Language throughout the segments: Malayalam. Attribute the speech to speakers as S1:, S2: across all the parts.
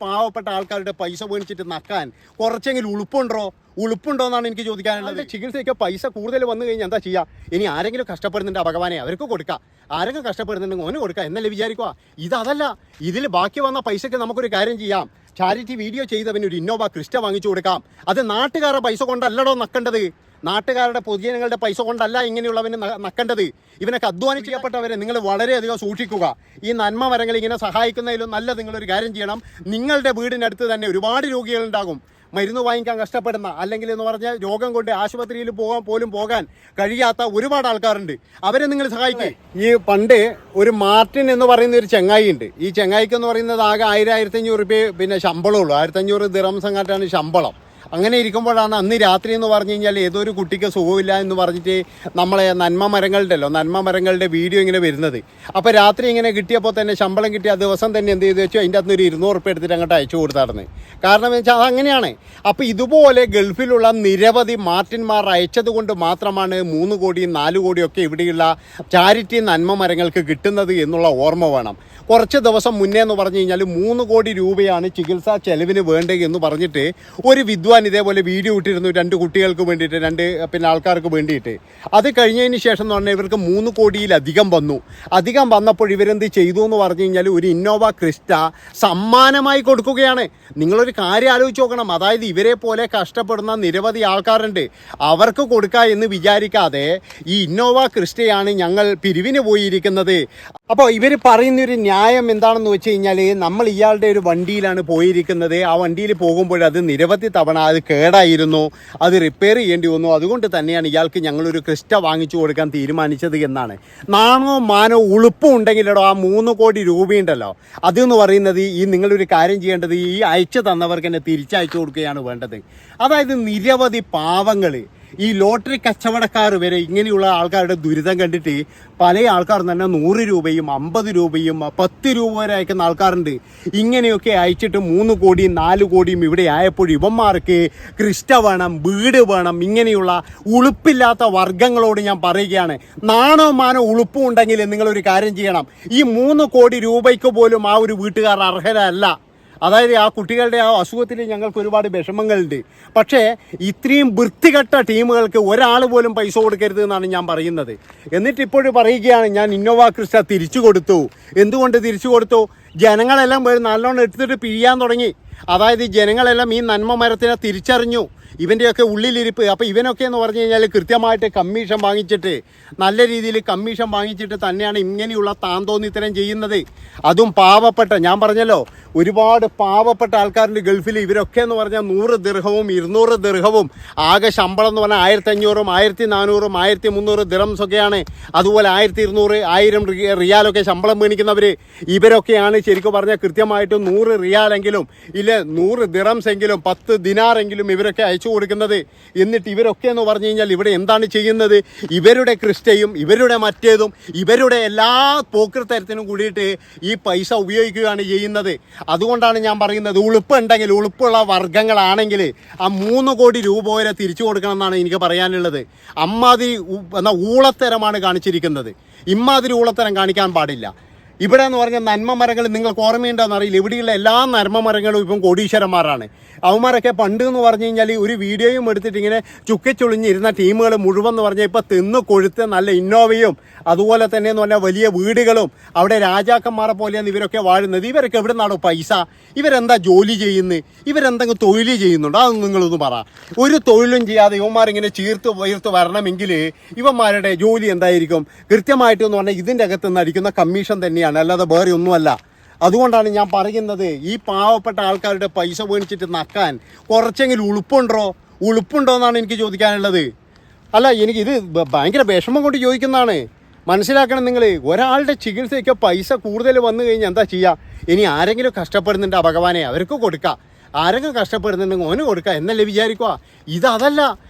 S1: പാവപ്പെട്ട ആൾക്കാരുടെ പൈസ മേടിച്ചിട്ട് നക്കാൻ കുറച്ചെങ്കിലും ഉളുപ്പുണ്ടോ എന്നാണ് എനിക്ക് ചോദിക്കാനുള്ളത്. ചികിത്സയ്ക്ക് പൈസ കൂടുതൽ വന്നു കഴിഞ്ഞാൽ എന്താ ചെയ്യുക? ഇനി ആരെങ്കിലും കഷ്ടപ്പെടുന്നുണ്ട് ഭഗവാനെ അവർക്ക് കൊടുക്കുക, ആരെങ്കിലും കഷ്ടപ്പെടുന്നുണ്ടെങ്കിൽ ഓന് കൊടുക്കുക എന്നല്ലേ വിചാരിക്കുക. ഇതല്ല, ഇതിൽ ബാക്കി വന്ന പൈസയ്ക്ക് നമുക്കൊരു കാര്യം ചെയ്യാം. ചാരിറ്റി വീഡിയോ ചെയ്തവന് ഒരു ഇന്നോവ ക്രിസ്റ്റ വാങ്ങിച്ചു കൊടുക്കാം. അത് നാട്ടുകാരുടെ പൈസ കൊണ്ടല്ലടോ നക്കേണ്ടത്, നാട്ടുകാരുടെ പൊതുജനങ്ങളുടെ പൈസ കൊണ്ടല്ല ഇങ്ങനെയുള്ളവന് നക്കേണ്ടത്. ഇവനൊക്കെ അധ്വാനിച്ച് ചെയ്യപ്പെട്ടവരെ നിങ്ങൾ വളരെയധികം സൂക്ഷിക്കുക. ഈ നന്മ മരങ്ങൾ ഇങ്ങനെ സഹായിക്കുന്നതിലും നല്ല നിങ്ങളൊരു കാര്യം ചെയ്യണം. നിങ്ങളുടെ വീടിനടുത്ത് തന്നെ ഒരുപാട് രോഗികളുണ്ടാകും, മരുന്ന് വാങ്ങിക്കാൻ കഷ്ടപ്പെടുന്ന, അല്ലെങ്കിൽ എന്ന് പറഞ്ഞാൽ രോഗം കൊണ്ട് ആശുപത്രിയിൽ പോകാൻ കഴിയാത്ത ഒരുപാട് ആൾക്കാരുണ്ട്. അവരെ നിങ്ങൾ സഹായിക്കുക. ഈ പണ്ട് ഒരു മാർട്ടിൻ എന്ന് പറയുന്ന ഒരു ചെങ്ങായി ഉണ്ട്. ഈ ചെങ്ങായിക്ക് എന്ന് പറയുന്നത് ആകെ 1000-1500 രൂപ പിന്നെ ശമ്പളമുള്ളൂ. 1500 ദിറംസ് അങ്ങാട്ടാണ് ശമ്പളം. അങ്ങനെ ഇരിക്കുമ്പോഴാണ് അന്ന് രാത്രി എന്ന് പറഞ്ഞു കഴിഞ്ഞാൽ ഏതോ ഒരു കുട്ടിക്ക് സുഖമില്ല എന്ന് പറഞ്ഞിട്ട് നമ്മളെ നന്മ മരങ്ങളുടെ വീഡിയോ ഇങ്ങനെ വരുന്നത്. അപ്പോൾ രാത്രി ഇങ്ങനെ കിട്ടിയപ്പോൾ തന്നെ ശമ്പളം കിട്ടിയ ആ ദിവസം തന്നെ എന്ത് ചെയ്തു വെച്ചു, അതിൻ്റെ അകത്ത് ഒരു 200 രൂപ എടുത്തിട്ട് അങ്ങോട്ട് അയച്ചു കൊടുത്തായിരുന്നു. കാരണം എന്ന് വെച്ചാൽ അതങ്ങനെയാണ്. അപ്പോൾ ഇതുപോലെ ഗൾഫിലുള്ള നിരവധി മാർട്ടിന്മാർ അയച്ചത് കൊണ്ട് മാത്രമാണ് 3 കോടിയും 4 കോടിയും ഒക്കെ ഇവിടെയുള്ള ചാരിറ്റി നന്മ മരങ്ങൾക്ക് കിട്ടുന്നത് എന്നുള്ള ഓർമ്മ വേണം. കുറച്ച് ദിവസം മുന്നേ എന്ന് പറഞ്ഞു കഴിഞ്ഞാൽ 3 കോടി രൂപയാണ് ചികിത്സാ ചെലവിന് വേണ്ടത് എന്ന് പറഞ്ഞിട്ട് ഒരു വിദ്വാൻ ഇതേപോലെ വീഡിയോ ഇട്ടിരുന്നു, 2 കുട്ടികൾക്ക് വേണ്ടിയിട്ട്, 2 ആൾക്കാർക്ക് വേണ്ടിയിട്ട്. അത് കഴിഞ്ഞതിന് ശേഷം എന്ന് പറഞ്ഞാൽ ഇവർക്ക് 3 കോടിയിലധികം വന്നു. അധികം വന്നപ്പോൾ ഇവരെന്ത് ചെയ്തു എന്ന് പറഞ്ഞു കഴിഞ്ഞാൽ ഒരു ഇന്നോവ ക്രിസ്റ്റ സമ്മാനമായി കൊടുക്കുകയാണ്. നിങ്ങളൊരു കാര്യം ആലോചിച്ച് നോക്കണം. അതായത് ഇവരെ പോലെ കഷ്ടപ്പെടുന്ന നിരവധി ആൾക്കാരുണ്ട്, അവർക്ക് കൊടുക്കുക എന്ന് വിചാരിക്കാതെ ഈ ഇന്നോവ ക്രിസ്റ്റയാണ് ഞങ്ങൾ പിരിവിന് പോയിരിക്കുന്നത്. അപ്പോൾ ഇവർ പറയുന്നൊരു ന്യായം എന്താണെന്ന് വെച്ച് കഴിഞ്ഞാൽ, നമ്മൾ ഇയാളുടെ ഒരു വണ്ടിയിലാണ് പോയിരിക്കുന്നത്, ആ വണ്ടിയിൽ പോകുമ്പോൾ അത് നിരവധി തവണ അത് കേടായിരുന്നു, അത് റിപ്പയർ ചെയ്യേണ്ടി വന്നു, അതുകൊണ്ട് തന്നെയാണ് ഇയാൾക്ക് ഞങ്ങളൊരു ക്രിസ്റ്റ വാങ്ങിച്ചു കൊടുക്കാൻ തീരുമാനിച്ചത് എന്നാണ്. നാണോ മാനോ ഉളുപ്പും ഉണ്ടെങ്കിലോ ആ 3 കോടി രൂപയുണ്ടല്ലോ, അതെന്ന് പറയുന്നത് ഈ നിങ്ങളൊരു കാര്യം ചെയ്യേണ്ടത് ഈ അയച്ചു തന്നവർക്ക് തന്നെ തിരിച്ചയച്ചു കൊടുക്കുകയാണ് വേണ്ടത്. അതായത് നിരവധി പാവങ്ങൾ, ഈ ലോട്ടറി കച്ചവടക്കാർ വരെ ഇങ്ങനെയുള്ള ആൾക്കാരുടെ ദുരിതം കണ്ടിട്ട് പല ആൾക്കാരും തന്നെ 100 രൂപയും 50 രൂപയും 10 രൂപ വരെ അയക്കുന്ന ആൾക്കാരുണ്ട്. ഇങ്ങനെയൊക്കെ അയച്ചിട്ട് 3 കോടിയും 4 കോടിയും ഇവിടെ ആയപ്പോൾ ഇവന്മാർക്ക് ക്രിസ്റ്റ വേണം, വീട് വേണം. ഇങ്ങനെയുള്ള ഉളുപ്പില്ലാത്ത വർഗ്ഗങ്ങളോട് ഞാൻ പറയുകയാണ്, നാണോ മാനോ ഉളുപ്പും ഉണ്ടെങ്കിൽ നിങ്ങളൊരു കാര്യം ചെയ്യണം. ഈ 3 കോടി രൂപയ്ക്ക് പോലും ആ ഒരു വീട്ടുകാർ അർഹരല്ല. അതായത് ആ കുട്ടികളുടെ ആ അസുഖത്തിൽ ഞങ്ങൾക്ക് ഒരുപാട് വിഷമങ്ങളുണ്ട്. പക്ഷേ ഇത്രയും വൃത്തികെട്ട ടീമുകൾക്ക് ഒരാൾ പോലും പൈസ കൊടുക്കരുത് എന്നാണ് ഞാൻ പറയുന്നത്. എന്നിട്ട് ഇപ്പോഴും പറയുകയാണ്, ഞാൻ ഇന്നോവ ക്രിസ്റ്റ തിരിച്ചു കൊടുത്തു. എന്തുകൊണ്ട് തിരിച്ചു കൊടുത്തു? ജനങ്ങളെല്ലാം നല്ലോണം എടുത്തിട്ട് പിഴിയാൻ തുടങ്ങി. അതായത് ജനങ്ങളെല്ലാം ഈ നന്മ മരത്തിനെ തിരിച്ചറിഞ്ഞു, ഇവൻ്റെയൊക്കെ ഉള്ളിലിരിപ്പ്. അപ്പോൾ ഇവനൊക്കെ എന്ന് പറഞ്ഞു കഴിഞ്ഞാൽ കൃത്യമായിട്ട് കമ്മീഷൻ വാങ്ങിച്ചിട്ട്, നല്ല രീതിയിൽ കമ്മീഷൻ വാങ്ങിച്ചിട്ട് തന്നെയാണ് ഇങ്ങനെയുള്ള താന്തോന്നിത്തരം ചെയ്യുന്നത്. അതും പാവപ്പെട്ട, ഞാൻ പറഞ്ഞല്ലോ ഒരുപാട് പാവപ്പെട്ട ആൾക്കാരുണ്ട് ഗൾഫിൽ. ഇവരൊക്കെ എന്ന് പറഞ്ഞാൽ 100 ദിർഹവും 200 ദിർഹവും ആകെ ശമ്പളം എന്ന് പറഞ്ഞാൽ 1500-ഉം 1400-ഉം 1300 ദിറംസൊക്കെയാണ്. അതുപോലെ 1200, 1000 റിയാലൊക്കെ ശമ്പളം മേടിക്കുന്നവർ ഇവരൊക്കെയാണ് ശരിക്കും പറഞ്ഞാൽ കൃത്യമായിട്ട് 100 റിയാലെങ്കിലും ഇല്ല 100 ദിറംസ് എങ്കിലും 10 ദിനാറെങ്കിലും ഇവരൊക്കെ അയച്ചു കൊടുക്കുന്നത്. എന്നിട്ട് ഇവരൊക്കെ എന്ന് പറഞ്ഞു കഴിഞ്ഞാൽ ഇവിടെ എന്താണ് ചെയ്യുന്നത്? ഇവരുടെ ക്രിസ്റ്റയും ഇവരുടെ മറ്റേതും ഇവരുടെ എല്ലാ പോക്കൃത്തരത്തിനും കൂടിയിട്ട് ഈ പൈസ ഉപയോഗിക്കുകയാണ് ചെയ്യുന്നത്. അതുകൊണ്ടാണ് ഞാൻ പറയുന്നത്, ഉളുപ്പുണ്ടെങ്കിൽ, ഉളുപ്പുള്ള വർഗ്ഗങ്ങളാണെങ്കിൽ ആ 3 കോടി രൂപ വരെ തിരിച്ചു കൊടുക്കണം എന്നാണ് എനിക്ക് പറയാനുള്ളത്. അമ്മാതിരി ഊളത്തരമാണ് കാണിച്ചിരിക്കുന്നത്. ഇമ്മാതിരി ഊളത്തരം കാണിക്കാൻ പാടില്ല. ഇവിടെ എന്ന് പറഞ്ഞാൽ നന്മ മരങ്ങൾ നിങ്ങൾക്ക് ഓർമ്മയുണ്ടോയെന്ന് അറിയില്ല, ഇവിടെയുള്ള എല്ലാ നന്മ മരങ്ങളും ഇപ്പം കോടീശ്വരന്മാരാണ്. അവന്മാരൊക്കെ പണ്ട് എന്ന് പറഞ്ഞു കഴിഞ്ഞാൽ ഒരു വീഡിയോയും എടുത്തിട്ട് ഇങ്ങനെ ചുക്കിച്ചുളിഞ്ഞിരുന്ന ടീമുകൾ മുഴുവൻ എന്ന് പറഞ്ഞാൽ ഇപ്പം തിന്ന് കൊഴുത്ത് നല്ല ഇന്നോവയും അതുപോലെ തന്നെ എന്ന് പറഞ്ഞാൽ വലിയ വീടുകളും അവിടെ രാജാക്കന്മാരെ പോലെയാണ് ഇവരൊക്കെ വാഴുന്നത്. ഇവരൊക്കെ എവിടെ നിന്നാണോ പൈസ? ഇവരെന്താ ജോലി ചെയ്യുന്നത്? ഇവരെന്തെങ്കിലും തൊഴിൽ ചെയ്യുന്നുണ്ടോ? അതൊന്നും നിങ്ങളൊന്നും പറ. ഒരു തൊഴിലും ചെയ്യാതെ ഇവന്മാരിങ്ങനെ ചീർത്ത് വരണമെങ്കിൽ ഇവന്മാരുടെ ജോലി എന്തായിരിക്കും? കൃത്യമായിട്ടെന്ന് പറഞ്ഞാൽ ഇതിൻ്റെ അകത്ത് നിന്ന് അടിക്കുന്ന കമ്മീഷൻ തന്നെയാണ്, അല്ലാതെ വേറെ ഒന്നുമല്ല. അതുകൊണ്ടാണ് ഞാൻ പറയുന്നത്, ഈ പാവപ്പെട്ട ആൾക്കാരുടെ പൈസ മേടിച്ചിട്ട് നക്കാൻ കുറച്ചെങ്കിലും ഉളുപ്പുണ്ടോ എന്നാണ് എനിക്ക് ചോദിക്കാനുള്ളത്. അല്ല, എനിക്കിത് ഭയങ്കര വിഷമം കൊണ്ട് ചോദിക്കുന്നതാണ്. മനസ്സിലാക്കണം നിങ്ങൾ, ഒരാളുടെ ചികിത്സയ്ക്ക് പൈസ കൂടുതൽ വന്നു കഴിഞ്ഞാൽ എന്താ ചെയ്യുക? ഇനി ആരെങ്കിലും കഷ്ടപ്പെടുന്നുണ്ട് ഭഗവാനെ അവർക്ക് കൊടുക്കുക, ആരെങ്കിലും കഷ്ടപ്പെടുന്നുണ്ടെങ്കിൽ ഓന് കൊടുക്കുക എന്നല്ലേ വിചാരിക്കുക. ഇതല്ല,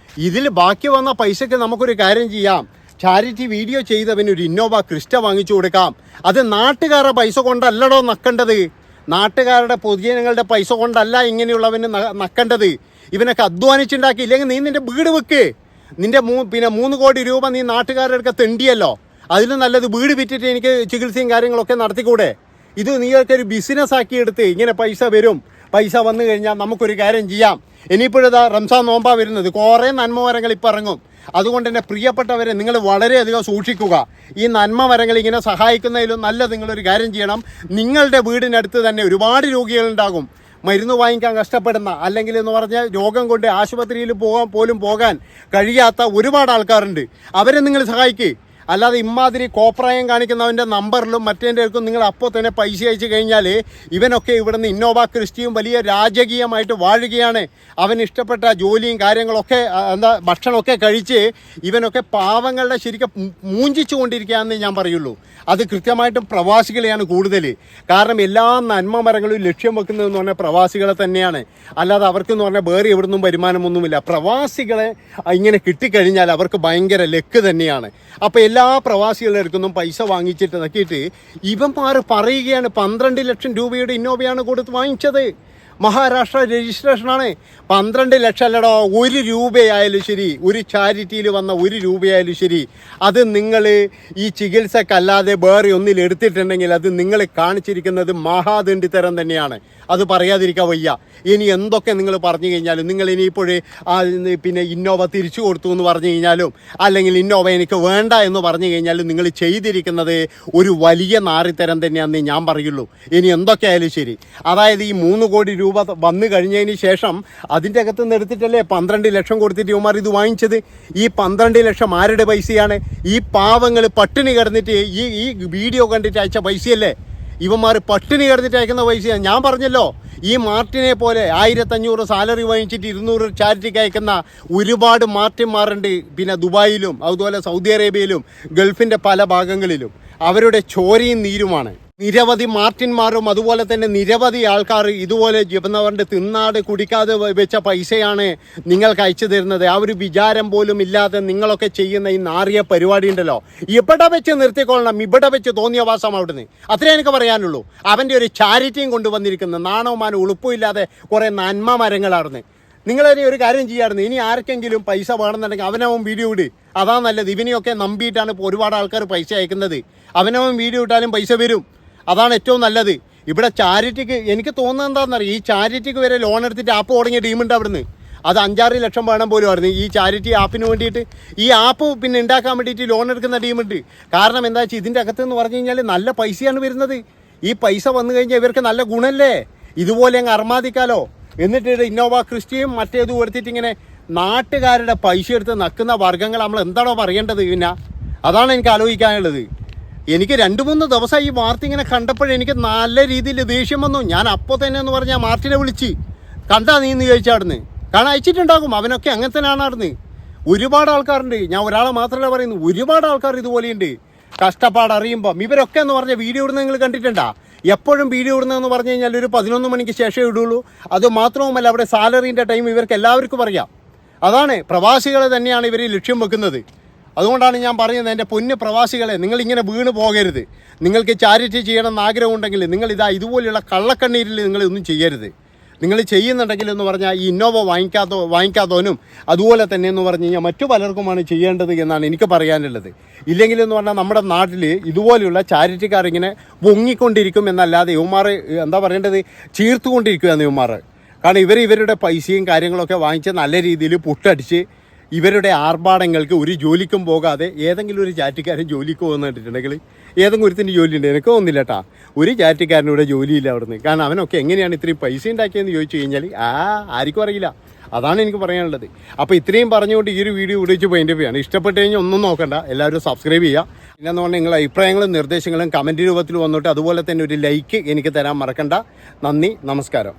S1: ഇതിൽ ബാക്കി വന്ന പൈസയ്ക്ക് നമുക്കൊരു കാര്യം ചെയ്യാം. ചാരിറ്റി വീഡിയോ ചെയ്തവന് ഒരു ഇന്നോവ ക്രിസ്റ്റ വാങ്ങിച്ചു കൊടുക്കാം. അത് നാട്ടുകാരുടെ പൈസ കൊണ്ടല്ലടോ നക്കേണ്ടത്, നാട്ടുകാരുടെ പൊതുജനങ്ങളുടെ പൈസ കൊണ്ടല്ല ഇങ്ങനെയുള്ളവന് നക്കേണ്ടത്. ഇവനൊക്കെ അധ്വാനിച്ചുണ്ടാക്കി. ഇല്ലെങ്കിൽ നീ നിൻ്റെ വീട് വെക്ക്. നിൻ്റെ 3 കോടി രൂപ നീ നാട്ടുകാരുടെ അടുക്ക തെണ്ടിയല്ലോ. അതിലും നല്ലത് വീട് വിറ്റിട്ട് എനിക്ക് ചികിത്സയും കാര്യങ്ങളൊക്കെ നടത്തിക്കൂടെ? ഇത് നിങ്ങൾക്കൊരു ബിസിനസ് ആക്കി എടുത്ത് ഇങ്ങനെ പൈസ വരും, പൈസ വന്നു കഴിഞ്ഞാൽ നമുക്കൊരു കാര്യം ചെയ്യാം. ഇനിയിപ്പോഴിതാ റംസാൻ നോമ്പാ വരുന്നത്, കുറേ നന്മ മരങ്ങൾ ഇപ്പം ഇറങ്ങും. അതുകൊണ്ട് തന്നെ പ്രിയപ്പെട്ടവരെ നിങ്ങൾ വളരെയധികം സൂക്ഷിക്കുക. ഈ നന്മ മരങ്ങൾ ഇങ്ങനെ സഹായിക്കുന്നതിലും നല്ല നിങ്ങളൊരു കാര്യം ചെയ്യണം. നിങ്ങളുടെ വീടിനടുത്ത് തന്നെ ഒരുപാട് രോഗികളുണ്ടാകും, മരുന്ന് വാങ്ങിക്കാൻ കഷ്ടപ്പെടുന്ന, അല്ലെങ്കിൽ എന്ന് പറഞ്ഞാൽ രോഗം കൊണ്ട് ആശുപത്രിയിൽ പോകാൻ കഴിയാത്ത ഒരുപാട് ആൾക്കാരുണ്ട്. അവരെ നിങ്ങൾ സഹായിക്കുക. അല്ലാതെ ഇമാതിരി കോപ്രായം കാണിക്കുന്നവൻ്റെ നമ്പറിലും മറ്റേക്കും നിങ്ങൾ അപ്പോൾ തന്നെ പൈസ അയച്ചു കഴിഞ്ഞാൽ ഇവനൊക്കെ ഇവിടുന്ന് ഇന്നോവ ക്രിസ്റ്റിയും വലിയ രാജകീയമായിട്ട് വാഴുകയാണ്. അവൻ ഇഷ്ടപ്പെട്ട ജോലിയും കാര്യങ്ങളൊക്കെ ഭക്ഷണമൊക്കെ കഴിച്ച് ഇവനൊക്കെ പാവങ്ങളുടെ ശരിക്കും മൂഞ്ചിച്ചു കൊണ്ടിരിക്കുകയെന്ന് ഞാൻ പറയുള്ളൂ. അത് കൃത്യമായിട്ടും പ്രവാസികളെയാണ് കൂടുതൽ. കാരണം എല്ലാ നന്മ മരങ്ങളും ലക്ഷ്യം വെക്കുന്നതെന്ന് പറഞ്ഞാൽ പ്രവാസികളെ തന്നെയാണ്. അല്ലാതെ അവർക്കെന്ന് പറഞ്ഞാൽ വേറെ എവിടുന്നും വരുമാനമൊന്നുമില്ല. പ്രവാസികളെ ഇങ്ങനെ കിട്ടിക്കഴിഞ്ഞാൽ അവർക്ക് ഭയങ്കര ലക്ക് തന്നെയാണ്. അപ്പോൾ എല്ലാ പ്രവാസികളുടെ അടുക്കൊന്നും പൈസ വാങ്ങിച്ചിട്ട് നോക്കിയിട്ട് ഇവന്മാർ പറയുകയാണ് 12 ലക്ഷം രൂപയുടെ ഇന്നോവയാണ് കൊടുത്ത് വാങ്ങിച്ചത്. മഹാരാഷ്ട്ര രജിസ്ട്രേഷനാണ്. 12 ലക്ഷം അല്ലടോ, 1 രൂപയായാലും ശരി, ഒരു ചാരിറ്റിയിൽ വന്ന 1 രൂപയായാലും ശരി, അത് നിങ്ങൾ ഈ ചികിത്സക്കല്ലാതെ വേറെ ഒന്നിൽ എടുത്തിട്ടുണ്ടെങ്കിൽ അത് നിങ്ങൾ കാണിച്ചിരിക്കുന്നത് മഹാദണ്ഡിത്തരം തന്നെയാണ്. അത് പറയാതിരിക്കാൻ വയ്യ. ഇനി എന്തൊക്കെ നിങ്ങൾ പറഞ്ഞു കഴിഞ്ഞാലും, നിങ്ങൾ ഇനിയിപ്പോഴേ പിന്നെ ഇന്നോവ തിരിച്ചു കൊടുത്തു എന്ന് പറഞ്ഞു കഴിഞ്ഞാലും, അല്ലെങ്കിൽ ഇന്നോവ എനിക്ക് വേണ്ട എന്ന് പറഞ്ഞു കഴിഞ്ഞാലും, നിങ്ങൾ ചെയ്തിരിക്കുന്നത് ഒരു വലിയ നാറിത്തരം തന്നെയാണെന്ന് ഞാൻ പറയുള്ളൂ. ഇനി എന്തൊക്കെയായാലും ശരി, അതായത് ഈ 3 കോടി രൂപ വന്നു കഴിഞ്ഞതിന് ശേഷം അതിൻ്റെ അകത്ത് നിന്ന് എടുത്തിട്ടല്ലേ 12 ലക്ഷം കൊടുത്തിട്ട് ഇവന്മാർ ഇത് വാങ്ങിച്ചത്. ഈ 12 ലക്ഷം ആരുടെ പൈസയാണ്? ഈ പാവങ്ങൾ പട്ടിണി കിടന്നിട്ട് ഈ വീഡിയോ കണ്ടിട്ട് അയച്ച പൈസയല്ലേ. ഇവന്മാർ പട്ടിണി കിടന്നിട്ട് അയക്കുന്ന പൈസയാണ്. ഞാൻ പറഞ്ഞല്ലോ, ഈ മാർട്ടിനെ പോലെ 1500 സാലറി വാങ്ങിച്ചിട്ട് 200 ചാരിറ്റിക്ക് അയക്കുന്ന ഒരുപാട് മാർട്ടിന്മാരുണ്ട്. പിന്നെ ദുബായിലും അതുപോലെ സൗദി അറേബ്യയിലും ഗൾഫിൻ്റെ പല ഭാഗങ്ങളിലും. അവരുടെ ചോരയും നീരുമാണ്. നിരവധി മാർട്ടിന്മാരും അതുപോലെ തന്നെ നിരവധി ആൾക്കാർ ഇതുപോലെ ജീവനവരുടെ തിന്നാട് കുടിക്കാതെ വെച്ച പൈസയാണ് നിങ്ങൾക്ക് അയച്ചു തരുന്നത്. ആ ഒരു വിചാരം പോലും ഇല്ലാതെ നിങ്ങളൊക്കെ ചെയ്യുന്ന ഈ നാറിയ പരിപാടി ഉണ്ടല്ലോ, ഇവിടെ വെച്ച് നിർത്തിക്കൊള്ളണം. ഇവിടെ വെച്ച് തോന്നിയ വാസം അവിടുന്ന്. അത്രേ എനിക്ക് പറയാനുള്ളൂ. അവൻ്റെ ഒരു ചാരിറ്റിയും കൊണ്ടുവന്നിരിക്കുന്നത് നാണവും മാനവും ഉളുപ്പും ഇല്ലാതെ കുറേ നന്മ മരങ്ങളായിരുന്നു. നിങ്ങളിനി ഒരു കാര്യം ചെയ്യാറുണ്ട്, ഇനി ആർക്കെങ്കിലും പൈസ വേണമെന്നുണ്ടെങ്കിൽ അവനവൻ വീഡിയോ ഇട്. അതാ നല്ലത്. ഇവനെയൊക്കെ നമ്പിയിട്ടാണ് ഇപ്പോൾ ഒരുപാട് ആൾക്കാർ പൈസ അയക്കുന്നത്. അവനവൻ വീഡിയോ ഇട്ടാലും പൈസ വരും. അതാണ് ഏറ്റവും നല്ലത്. ഇവിടെ ചാരിറ്റിക്ക് എനിക്ക് തോന്നുന്നത് എന്താണെന്നറിയാം, ഈ ചാരിറ്റിക്ക് വരെ ലോൺ എടുത്തിട്ട് ആപ്പ് തുടങ്ങിയ ടീമുണ്ട് അവിടുന്ന്. അത് 5-6 ലക്ഷം വേണം പോലും ആയിരുന്നു ഈ ചാരിറ്റി ആപ്പിന് വേണ്ടിയിട്ട്. ഈ ആപ്പ് പിന്നെ ഉണ്ടാക്കാൻ വേണ്ടിയിട്ട് ലോൺ എടുക്കുന്ന ടീമുണ്ട്. കാരണം എന്താ വെച്ചാൽ ഇതിൻ്റെ അകത്ത് എന്ന് പറഞ്ഞു കഴിഞ്ഞാൽ നല്ല പൈസയാണ് വരുന്നത്. ഈ പൈസ വന്നു കഴിഞ്ഞാൽ ഇവർക്ക് നല്ല ഗുണമല്ലേ. ഇതുപോലെ അങ്ങ് അർമാദിക്കാലോ. എന്നിട്ട് ഇന്നോവ ക്രിസ്റ്റിയും മറ്റേതും എടുത്തിട്ട് ഇങ്ങനെ നാട്ടുകാരുടെ പൈസ എടുത്ത് നക്കുന്ന വർഗ്ഗങ്ങൾ നമ്മൾ എന്താണോ പറയേണ്ടത്? പിന്നെ അതാണ് എനിക്ക് ആലോചിക്കാനുള്ളത്. എനിക്ക് 2-3 ദിവസം ഈ വാർത്ത ഇങ്ങനെ കണ്ടപ്പോഴെനിക്ക് നല്ല രീതിയിൽ ദേഷ്യം വന്നു. ഞാൻ അപ്പോൾ തന്നെ എന്ന് പറഞ്ഞാൽ മാർട്ടിനെ വിളിച്ച്, കണ്ടാ നീ എന്ന് ചോദിച്ചാടുന്ന്. കാരണം അയച്ചിട്ടുണ്ടാകും. അവനൊക്കെ അങ്ങനെ തന്നെയാണ് നടന്ന്. ഒരുപാട് ആൾക്കാരുണ്ട്. ഞാൻ ഒരാളെ മാത്രമല്ല പറയുന്നു, ഒരുപാട് ആൾക്കാർ ഇതുപോലെയുണ്ട്. കഷ്ടപ്പാട് അറിയുമ്പം ഇവരൊക്കെ എന്ന് പറഞ്ഞാൽ വീഡിയോ ഇടുന്നത് നിങ്ങൾ കണ്ടിട്ടുണ്ടാ? എപ്പോഴും വീഡിയോ ഇടുന്നതെന്ന് പറഞ്ഞു കഴിഞ്ഞാൽ ഒരു 11 മണിക്ക് ശേഷമേ ഇടുള്ളൂ. അത് മാത്രവുമല്ല അവിടെ സാലറീൻ്റെ ടൈം ഇവർക്ക് എല്ലാവർക്കും അറിയാം. അതാണ് പ്രവാസികളെ തന്നെയാണ് ഇവർ ലക്ഷ്യം വെക്കുന്നത്. അതുകൊണ്ടാണ് ഞാൻ പറയുന്നത്, എൻ്റെ പൊന്ന് പ്രവാസികളെ, നിങ്ങളിങ്ങനെ വീണ് പോകരുത്. നിങ്ങൾക്ക് ചാരിറ്റി ചെയ്യണമെന്ന് ആഗ്രഹമുണ്ടെങ്കിൽ ഇതുപോലെയുള്ള കള്ളക്കണ്ണീരിൽ നിങ്ങളൊന്നും ചെയ്യരുത്. നിങ്ങൾ ചെയ്യുന്നുണ്ടെങ്കിൽ എന്ന് പറഞ്ഞാൽ ഈ ഇന്നോവ വാങ്ങിക്കാത്തവനും അതുപോലെ തന്നെ എന്ന് പറഞ്ഞു കഴിഞ്ഞാൽ മറ്റു പലർക്കുമാണ് ചെയ്യേണ്ടത് എന്നാണ് എനിക്ക് പറയാനുള്ളത്. ഇല്ലെങ്കിൽ എന്ന് പറഞ്ഞാൽ നമ്മുടെ നാട്ടിൽ ഇതുപോലെയുള്ള ചാരിറ്റിക്കാർ ഇങ്ങനെ പൊങ്ങിക്കൊണ്ടിരിക്കും എന്നല്ലാതെ ഇവന്മാർ എന്താ പറയേണ്ടത്, ചീർത്തുകൊണ്ടിരിക്കുകയാണ് ഇവന്മാർ. കാരണം ഇവരുടെ പൈസയും കാര്യങ്ങളൊക്കെ വാങ്ങിച്ച് നല്ല രീതിയിൽ പുട്ടടിച്ച് ഇവരുടെ ആർഭാടങ്ങൾക്ക് ഒരു ജോലിക്കും പോകാതെ ഏതെങ്കിലും ഒരു ചാറ്റിക്കാരൻ ജോലിക്ക് പോകുന്ന കണ്ടിട്ടുണ്ടെങ്കിൽ ഏതെങ്കിലും ഒരുത്തിൻ്റെ ജോലിയുണ്ട്. എനിക്ക് തോന്നുന്നില്ല കേട്ടാ, ഒരു ചാറ്റിക്കാരനൂടെ ജോലിയില്ല അവിടുന്ന്. കാരണം അവനൊക്കെ എങ്ങനെയാണ് ഇത്രയും പൈസ ഉണ്ടാക്കിയതെന്ന് ചോദിച്ചു കഴിഞ്ഞാൽ ആർക്കും അറിയില്ല. അതാണ് എനിക്ക് പറയാനുള്ളത്. അപ്പോൾ ഇത്രയും പറഞ്ഞുകൊണ്ട് ഈ ഒരു വീഡിയോ ഉപയോഗിച്ച് പോയിൻ്റ് ചെയ്യാണ്. ഇഷ്ടപ്പെട്ട് കഴിഞ്ഞാൽ ഒന്നും നോക്കണ്ട, എല്ലാവരും സബ്സ്ക്രൈബ് ചെയ്യുക. പിന്നെന്ന് പറഞ്ഞാൽ നിങ്ങളുടെ അഭിപ്രായങ്ങളും നിർദ്ദേശങ്ങളും കമൻറ്റ് രൂപത്തിൽ വന്നിട്ട് അതുപോലെ തന്നെ ഒരു ലൈക്ക് എനിക്ക് തരാൻ മറക്കണ്ട. നന്ദി, നമസ്കാരം.